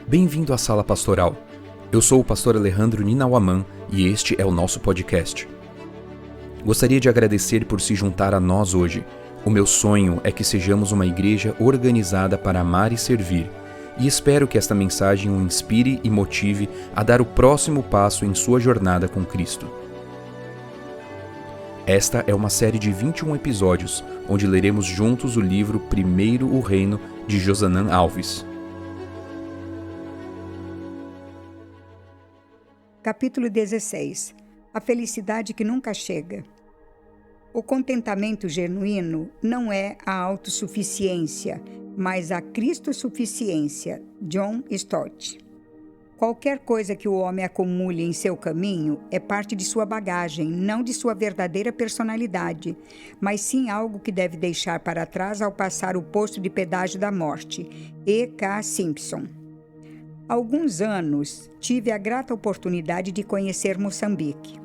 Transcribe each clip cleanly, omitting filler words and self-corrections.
Bem-vindo à Sala Pastoral. Eu sou o pastor Alejandro Ninauaman e este é o nosso podcast. Gostaria de agradecer por se juntar a nós hoje. O meu sonho é que sejamos uma igreja organizada para amar e servir, e espero que esta mensagem o inspire e motive a dar o próximo passo em sua jornada com Cristo. Esta é uma série de 21 episódios, onde leremos juntos o livro Primeiro o Reino, de Josanã Alves. Capítulo 16. A felicidade que nunca chega. O contentamento genuíno não é a autossuficiência, mas a cristosuficiência. John Stott. Qualquer coisa que o homem acumule em seu caminho é parte de sua bagagem, não de sua verdadeira personalidade, mas sim algo que deve deixar para trás ao passar o posto de pedágio da morte. E. K. Simpson. Há alguns anos, tive a grata oportunidade de conhecer Moçambique.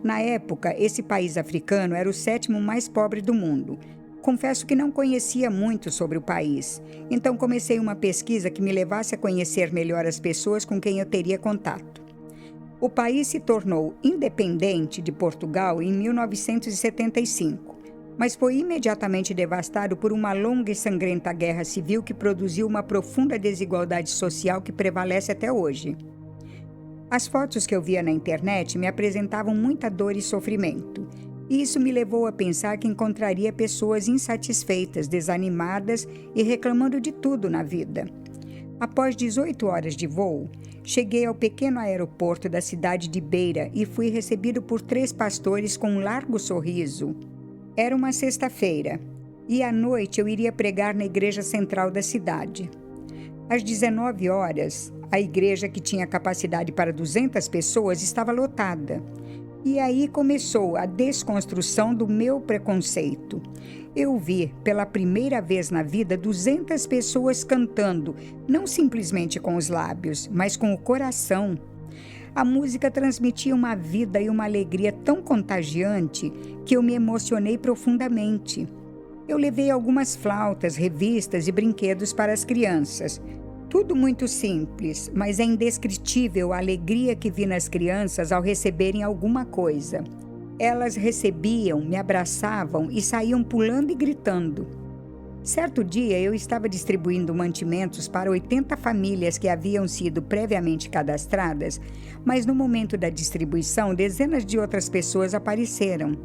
Na época, esse país africano era o 7º mais pobre do mundo. Confesso que não conhecia muito sobre o país, então comecei uma pesquisa que me levasse a conhecer melhor as pessoas com quem eu teria contato. O país se tornou independente de Portugal em 1975. Mas foi imediatamente devastado por uma longa e sangrenta guerra civil que produziu uma profunda desigualdade social que prevalece até hoje. As fotos que eu via na internet me apresentavam muita dor e sofrimento, e isso me levou a pensar que encontraria pessoas insatisfeitas, desanimadas e reclamando de tudo na vida. Após 18 horas de voo, cheguei ao pequeno aeroporto da cidade de Beira e fui recebido por 3 pastores com um largo sorriso. Era uma sexta-feira, e à noite eu iria pregar na igreja central da cidade. Às 19 horas, a igreja, que tinha capacidade para 200 pessoas, estava lotada. E aí começou a desconstrução do meu preconceito. Eu vi, pela primeira vez na vida, 200 pessoas cantando, não simplesmente com os lábios, mas com o coração. A música transmitia uma vida e uma alegria tão contagiante que eu me emocionei profundamente. Eu levei algumas flautas, revistas e brinquedos para as crianças. Tudo muito simples, mas é indescritível a alegria que vi nas crianças ao receberem alguma coisa. Elas recebiam, me abraçavam e saíam pulando e gritando. Certo dia, eu estava distribuindo mantimentos para 80 famílias que haviam sido previamente cadastradas, mas no momento da distribuição, dezenas de outras pessoas apareceram.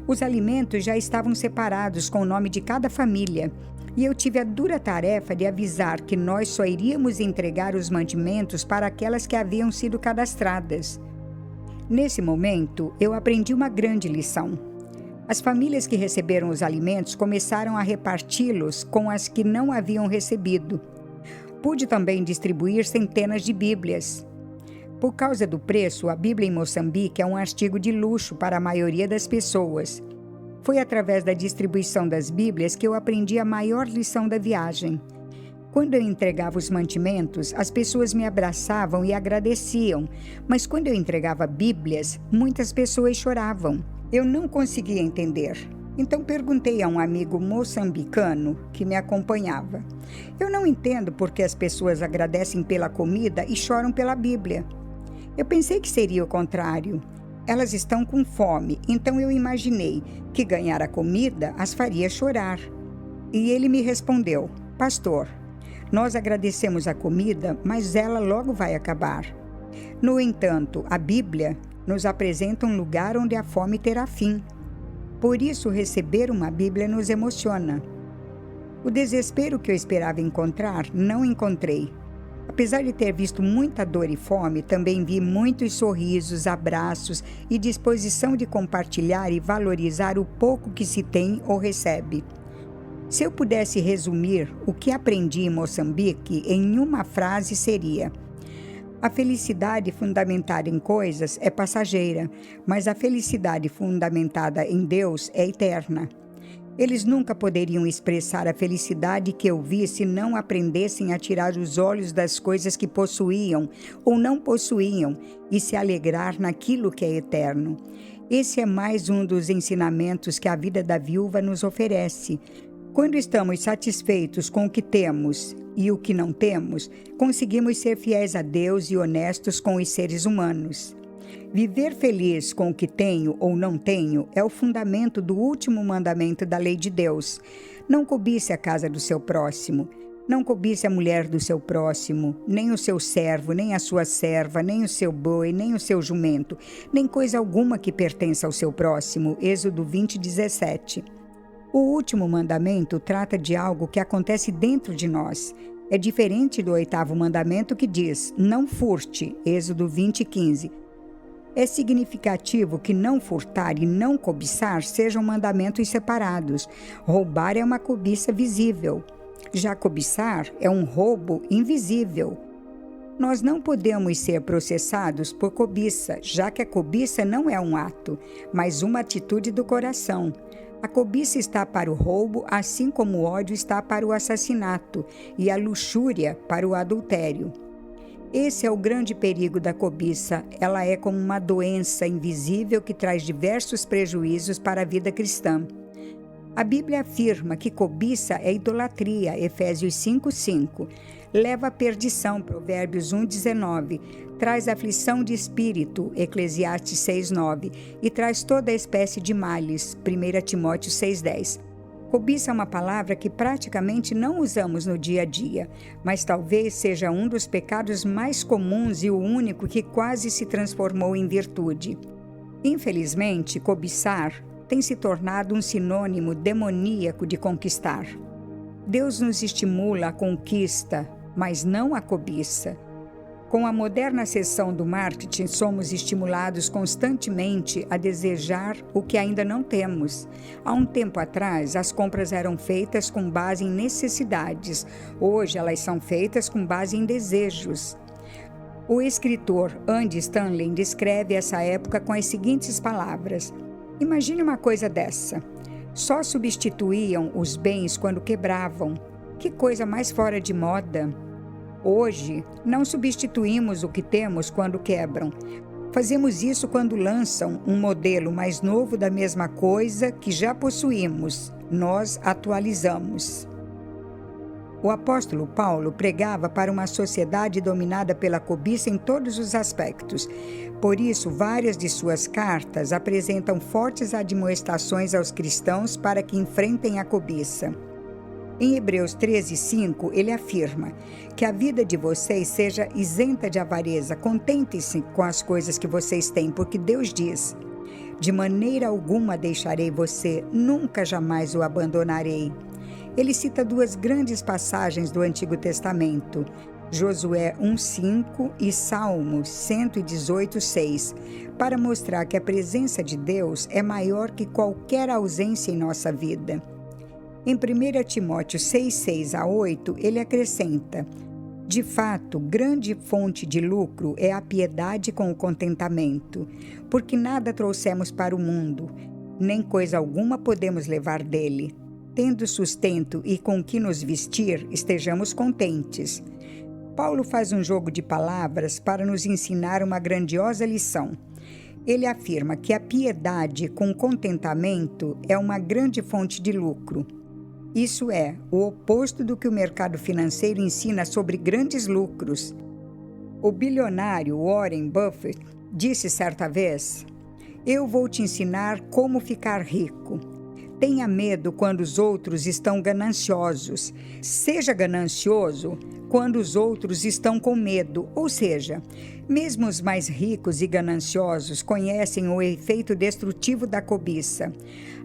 Os alimentos já estavam separados com o nome de cada família, e eu tive a dura tarefa de avisar que nós só iríamos entregar os mantimentos para aquelas que haviam sido cadastradas. Nesse momento, eu aprendi uma grande lição. As famílias que receberam os alimentos começaram a reparti-los com as que não haviam recebido. Pude também distribuir centenas de Bíblias. Por causa do preço, a Bíblia em Moçambique é um artigo de luxo para a maioria das pessoas. Foi através da distribuição das Bíblias que eu aprendi a maior lição da viagem. Quando eu entregava os mantimentos, as pessoas me abraçavam e agradeciam, mas quando eu entregava Bíblias, muitas pessoas choravam. Eu não conseguia entender. Então perguntei a um amigo moçambicano que me acompanhava. Eu não entendo por que as pessoas agradecem pela comida e choram pela Bíblia. Eu pensei que seria o contrário. Elas estão com fome, então eu imaginei que ganhar a comida as faria chorar. E ele me respondeu: Pastor, nós agradecemos a comida, mas ela logo vai acabar. No entanto, a Bíblia nos apresenta um lugar onde a fome terá fim. Por isso, receber uma Bíblia nos emociona. O desespero que eu esperava encontrar, não encontrei. Apesar de ter visto muita dor e fome, também vi muitos sorrisos, abraços e disposição de compartilhar e valorizar o pouco que se tem ou recebe. Se eu pudesse resumir o que aprendi em Moçambique em uma frase, seria: a felicidade fundamentada em coisas é passageira, mas a felicidade fundamentada em Deus é eterna. Eles nunca poderiam expressar a felicidade que eu vi se não aprendessem a tirar os olhos das coisas que possuíam ou não possuíam e se alegrar naquilo que é eterno. Esse é mais um dos ensinamentos que a vida da viúva nos oferece. Quando estamos satisfeitos com o que temos e o que não temos, conseguimos ser fiéis a Deus e honestos com os seres humanos. Viver feliz com o que tenho ou não tenho é o fundamento do último mandamento da lei de Deus. Não cobice a casa do seu próximo. Não cobice a mulher do seu próximo, nem o seu servo, nem a sua serva, nem o seu boi, nem o seu jumento, nem coisa alguma que pertença ao seu próximo. Êxodo 20:17. O último mandamento trata de algo que acontece dentro de nós. É diferente do 8º mandamento que diz, não furte, Êxodo 20:15. É significativo que não furtar e não cobiçar sejam mandamentos separados. Roubar é uma cobiça visível. Já cobiçar é um roubo invisível. Nós não podemos ser processados por cobiça, já que a cobiça não é um ato, mas uma atitude do coração. A cobiça está para o roubo, assim como o ódio está para o assassinato e a luxúria para o adultério. Esse é o grande perigo da cobiça. Ela é como uma doença invisível que traz diversos prejuízos para a vida cristã. A Bíblia afirma que cobiça é idolatria, Efésios 5:5. Leva à perdição, Provérbios 1:19. Traz aflição de espírito, Eclesiastes 6:9. E traz toda a espécie de males, 1 Timóteo 6:10. Cobiça é uma palavra que praticamente não usamos no dia a dia, mas talvez seja um dos pecados mais comuns e o único que quase se transformou em virtude. Infelizmente, cobiçar tem se tornado um sinônimo demoníaco de conquistar. Deus nos estimula à conquista, mas não à cobiça. Com a moderna seção do marketing, somos estimulados constantemente a desejar o que ainda não temos. Há um tempo atrás, as compras eram feitas com base em necessidades. Hoje, elas são feitas com base em desejos. O escritor Andy Stanley descreve essa época com as seguintes palavras: imagine uma coisa dessa. Só substituíam os bens quando quebravam. Que coisa mais fora de moda! Hoje, não substituímos o que temos quando quebram. Fazemos isso quando lançam um modelo mais novo da mesma coisa que já possuímos. Nós atualizamos. O apóstolo Paulo pregava para uma sociedade dominada pela cobiça em todos os aspectos. Por isso, várias de suas cartas apresentam fortes admoestações aos cristãos para que enfrentem a cobiça. Em Hebreus 13:5, ele afirma que a vida de vocês seja isenta de avareza, contentem-se com as coisas que vocês têm, porque Deus diz, de maneira alguma deixarei você, nunca jamais o abandonarei. Ele cita duas grandes passagens do Antigo Testamento, Josué 1:5 e Salmos 118:6, para mostrar que a presença de Deus é maior que qualquer ausência em nossa vida. Em 1 Timóteo 6:6-8, ele acrescenta, de fato, grande fonte de lucro é a piedade com o contentamento, porque nada trouxemos para o mundo, nem coisa alguma podemos levar dele. Tendo sustento e com que nos vestir, estejamos contentes. Paulo faz um jogo de palavras para nos ensinar uma grandiosa lição. Ele afirma que a piedade com contentamento é uma grande fonte de lucro. Isso é o oposto do que o mercado financeiro ensina sobre grandes lucros. O bilionário Warren Buffett disse certa vez: "Eu vou te ensinar como ficar rico. Tenha medo quando os outros estão gananciosos. Seja ganancioso quando os outros estão com medo." Ou seja, mesmo os mais ricos e gananciosos conhecem o efeito destrutivo da cobiça.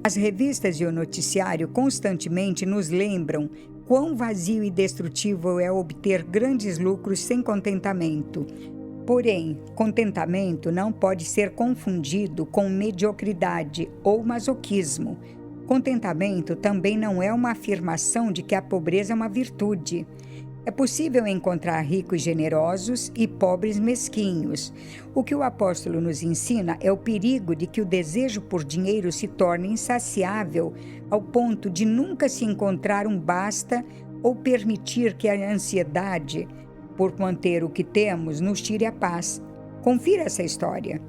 As revistas e o noticiário constantemente nos lembram quão vazio e destrutivo é obter grandes lucros sem contentamento. Porém, contentamento não pode ser confundido com mediocridade ou masoquismo. Contentamento também não é uma afirmação de que a pobreza é uma virtude. É possível encontrar ricos generosos e pobres mesquinhos. O que o apóstolo nos ensina é o perigo de que o desejo por dinheiro se torne insaciável ao ponto de nunca se encontrar um basta ou permitir que a ansiedade por manter o que temos nos tire a paz. Confira essa história.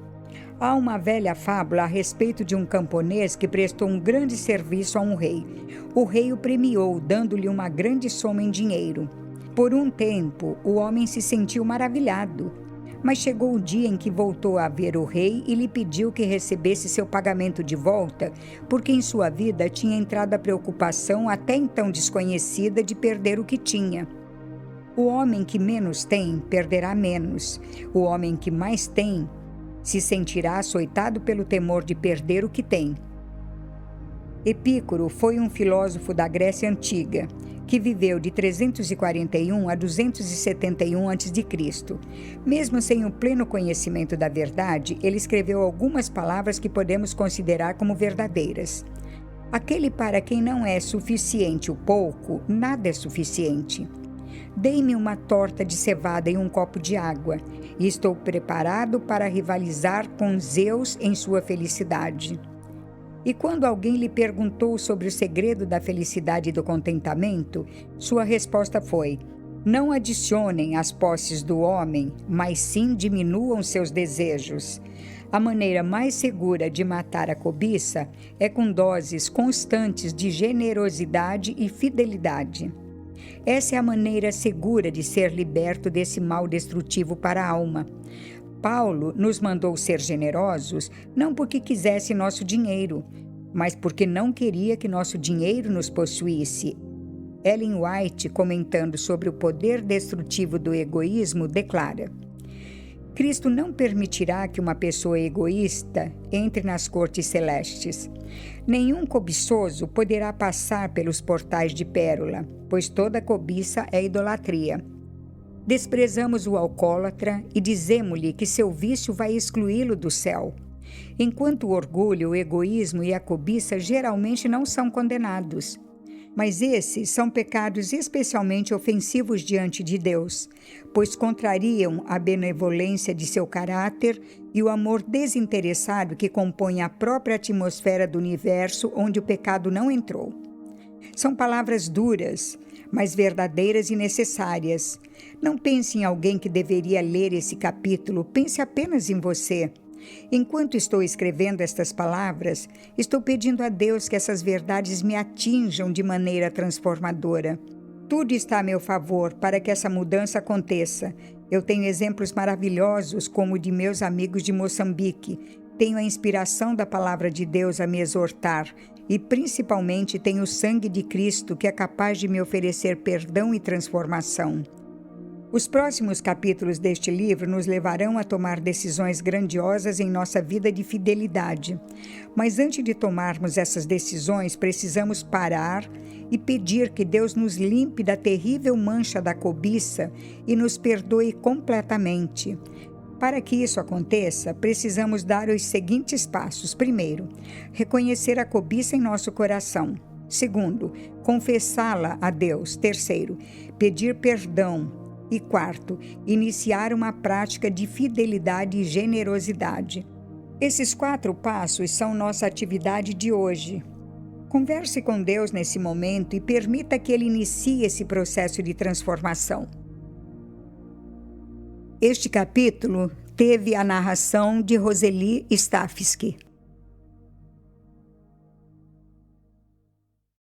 Há uma velha fábula a respeito de um camponês que prestou um grande serviço a um rei. O rei o premiou, dando-lhe uma grande soma em dinheiro. Por um tempo, o homem se sentiu maravilhado, mas chegou o dia em que voltou a ver o rei e lhe pediu que recebesse seu pagamento de volta, porque em sua vida tinha entrado a preocupação até então desconhecida de perder o que tinha. O homem que menos tem, perderá menos. O homem que mais tem, se sentirá açoitado pelo temor de perder o que tem. Epícuro foi um filósofo da Grécia Antiga, que viveu de 341 a 271 a.C. Mesmo sem o pleno conhecimento da verdade, ele escreveu algumas palavras que podemos considerar como verdadeiras. Aquele para quem não é suficiente o pouco, nada é suficiente. Dei-me uma torta de cevada e um copo de água, e estou preparado para rivalizar com Zeus em sua felicidade. E quando alguém lhe perguntou sobre o segredo da felicidade e do contentamento, sua resposta foi: não adicionem às posses do homem, mas sim diminuam seus desejos. A maneira mais segura de matar a cobiça é com doses constantes de generosidade e fidelidade. Essa é a maneira segura de ser liberto desse mal destrutivo para a alma. Paulo nos mandou ser generosos não porque quisesse nosso dinheiro, mas porque não queria que nosso dinheiro nos possuísse. Ellen White, comentando sobre o poder destrutivo do egoísmo, declara: Cristo não permitirá que uma pessoa egoísta entre nas cortes celestes. Nenhum cobiçoso poderá passar pelos portais de pérola, pois toda cobiça é idolatria. Desprezamos o alcoólatra e dizemo-lhe que seu vício vai excluí-lo do céu. Enquanto o orgulho, o egoísmo e a cobiça geralmente não são condenados. Mas esses são pecados especialmente ofensivos diante de Deus, pois contrariam a benevolência de seu caráter e o amor desinteressado que compõe a própria atmosfera do universo onde o pecado não entrou. São palavras duras, mas verdadeiras e necessárias. Não pense em alguém que deveria ler esse capítulo, pense apenas em você. Enquanto estou escrevendo estas palavras, estou pedindo a Deus que essas verdades me atinjam de maneira transformadora. Tudo está a meu favor para que essa mudança aconteça. Eu tenho exemplos maravilhosos, como o de meus amigos de Moçambique. Tenho a inspiração da palavra de Deus a me exortar e, principalmente, tenho o sangue de Cristo que é capaz de me oferecer perdão e transformação. Os próximos capítulos deste livro nos levarão a tomar decisões grandiosas em nossa vida de fidelidade. Mas antes de tomarmos essas decisões, precisamos parar e pedir que Deus nos limpe da terrível mancha da cobiça e nos perdoe completamente. Para que isso aconteça, precisamos dar os seguintes passos. Primeiro, reconhecer a cobiça em nosso coração. Segundo, confessá-la a Deus. Terceiro, pedir perdão. E quarto, iniciar uma prática de fidelidade e generosidade. Esses 4 passos são nossa atividade de hoje. Converse com Deus nesse momento e permita que Ele inicie esse processo de transformação. Este capítulo teve a narração de Roseli Stafsky.